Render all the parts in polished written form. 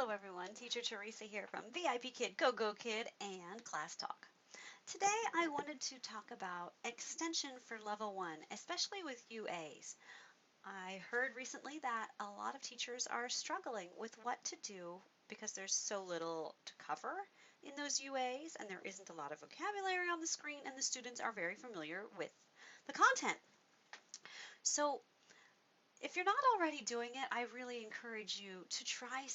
Hello everyone, Teacher Teresa here from VIP Kid, Go Go Kid, and Class Talk. Today I wanted to talk about extension for level 1, especially with UAs. I heard recently that a lot of teachers are struggling with what to do because there's so little to cover in those UAs and there isn't a lot of vocabulary on the screen and the students are very familiar with the content. So if you're not already doing it, I really encourage you to try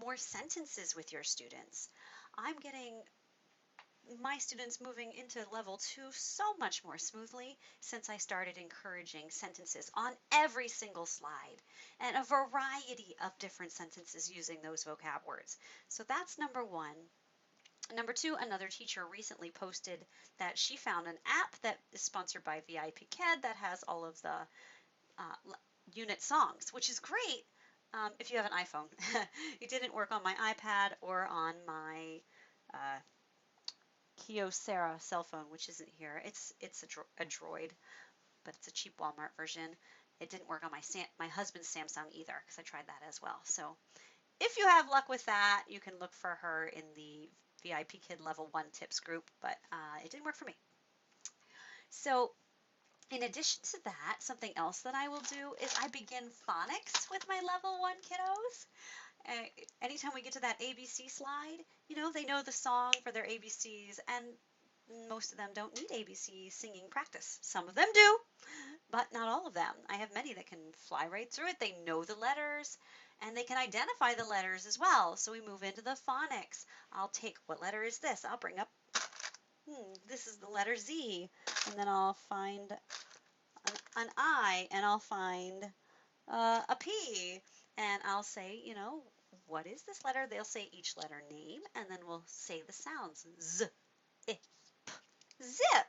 more sentences with your students. I'm getting my students moving into level 2 so much more smoothly since I started encouraging sentences on every single slide and a variety of different sentences using those vocab words. So that's number 1. Number 2, another teacher recently posted that she found an app that is sponsored by VIP Kid that has all of the unit songs, which is great if you have an iPhone. It didn't work on my iPad or on my uh, Kyocera cell phone, which isn't here. It's a Droid, but it's a cheap Walmart version. It didn't work on my husband's Samsung either because I tried that as well. So if you have luck with that, you can look for her in the VIP Kid Level 1 tips group, but it didn't work for me. So in addition to that, something else that I will do is I begin phonics with my level 1 kiddos. Anytime we get to that ABC slide, they know the song for their ABCs, and most of them don't need ABC singing practice. Some of them do, but not all of them. I have many that can fly right through it. They know the letters, and they can identify the letters as well. So we move into the phonics. I'll take, what letter is this? I'll bring up, this is the letter Z, and then I'll find an I, and I'll find a P, and I'll say, what is this letter? They'll say each letter name, and then we'll say the sounds. Z, I, P, zip.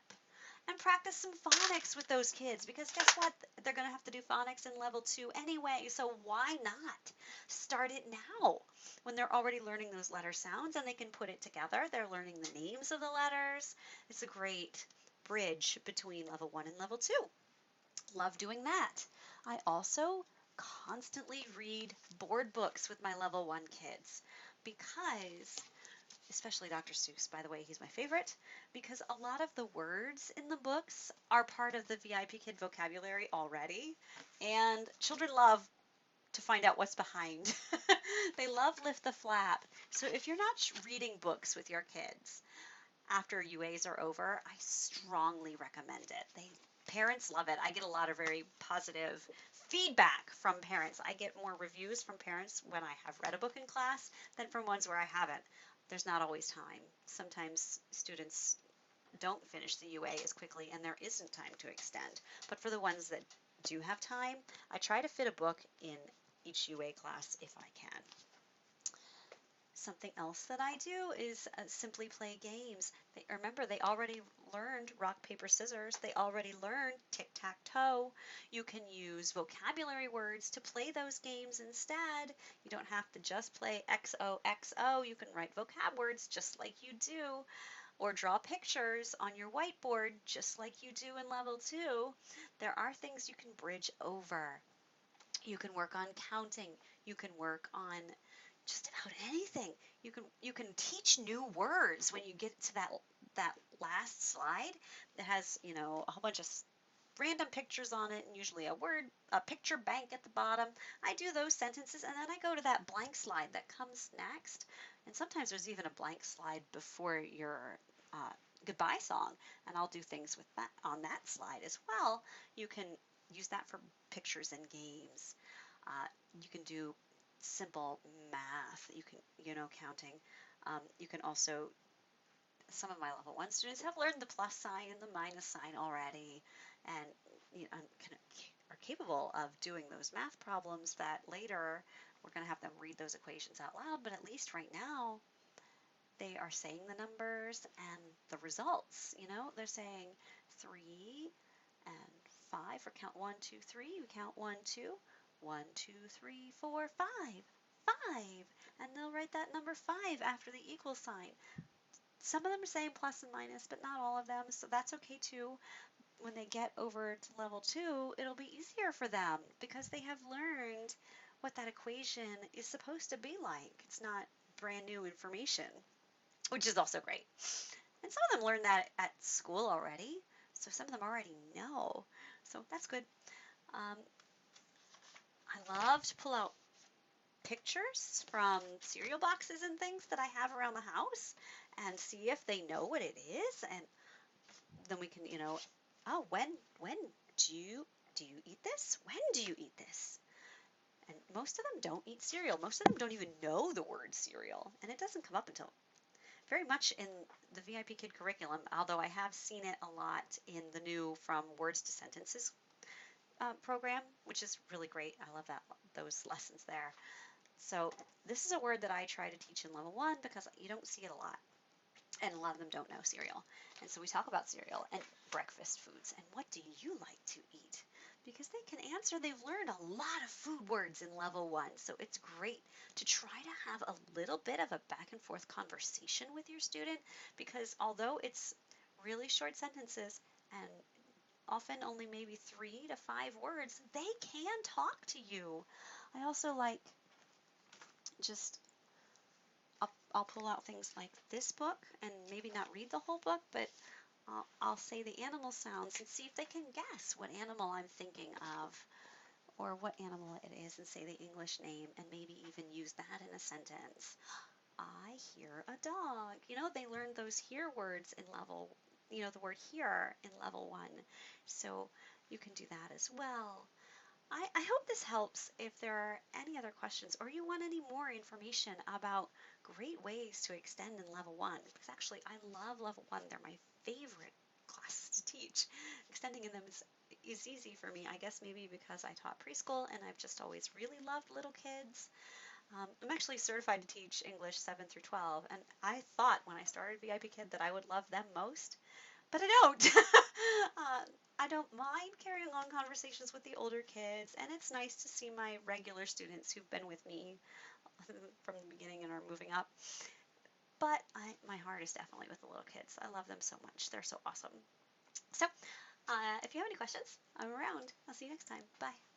And practice some phonics with those kids because guess what? They're going to have to do phonics in level 2 anyway, so why not start it now when they're already learning those letter sounds and they can put it together. They're learning the names of the letters. It's a great bridge between level 1 and level 2. Love doing that. I also constantly read board books with my level 1 kids because, especially Dr. Seuss, by the way, he's my favorite, because a lot of the words in the books are part of the VIP Kid vocabulary already, and children love to find out what's behind. They love lift the flap. So if you're not reading books with your kids after UAs are over, I strongly recommend it. Parents love it. I get a lot of very positive feedback from parents. I get more reviews from parents when I have read a book in class than from ones where I haven't. There's not always time. Sometimes students don't finish the UA as quickly and there isn't time to extend. But for the ones that do have time, I try to fit a book in each UA class if I can. Something else that I do is simply play games. Remember, they already learned rock, paper, scissors. They already learned tic-tac-toe. You can use vocabulary words to play those games instead. You don't have to just play XOXO. You can write vocab words just like you do, or draw pictures on your whiteboard just like you do in level 2. There are things you can bridge over. You can work on counting. You can work on just about anything. You can teach new words when you get to that last slide that has, a whole bunch of random pictures on it and usually a picture bank at the bottom. I do those sentences and then I go to that blank slide that comes next. And sometimes there's even a blank slide before your goodbye song, and I'll do things with that on that slide as well. You can use that for pictures and games. You can do simple math. You can, counting. You can also, some of my level 1 students have learned the plus sign and the minus sign already, and are capable of doing those math problems that later we're going to have them read those equations out loud, but at least right now they are saying the numbers and the results. They're saying 3 and 5 for count 1, 2, 3. You count 1, 2. 1, 2, 3, 4, 5. 5. And they'll write that number 5 after the equal sign. Some of them are saying plus and minus, but not all of them, so that's okay too. When they get over to level 2, it'll be easier for them because they have learned what that equation is supposed to be like. It's not brand new information, which is also great. And some of them learned that at school already, so some of them already know. So that's good. Um, I love to pull out pictures from cereal boxes and things that I have around the house and see if they know what it is, and then we can, oh, when do you eat this? When do you eat this? And most of them don't eat cereal. Most of them don't even know the word cereal, and it doesn't come up until very much in the VIP Kid curriculum, although I have seen it a lot in the new From Words to Sentences program, which is really great. I love those lessons there. So this is a word that I try to teach in level 1 because you don't see it a lot. And a lot of them don't know cereal. And so we talk about cereal and breakfast foods and what do you like to eat? Because they can answer, they've learned a lot of food words in level 1. So it's great to try to have a little bit of a back and forth conversation with your student, because although it's really short sentences and often only maybe 3 to 5 words, they can talk to you. I also like just I'll pull out things like this book and maybe not read the whole book, but I'll say the animal sounds and see if they can guess what animal I'm thinking of or what animal it is, and say the English name and maybe even use that in a sentence. I hear a dog. They learned those hear words in level, the word hear in level 1. So you can do that as well. I hope this helps. If there are any other questions or you want any more information about great ways to extend in level 1, because actually I love level 1. They're my favorite classes to teach. Extending in them is easy for me, I guess maybe because I taught preschool and I've just always really loved little kids. I'm actually certified to teach English 7 through 12, and I thought when I started VIP Kid that I would love them most, but I don't. I don't mind carrying on conversations with the older kids, and it's nice to see my regular students who've been with me from the beginning and are moving up. But my heart is definitely with the little kids. I love them so much. They're so awesome. So if you have any questions, I'm around. I'll see you next time. Bye.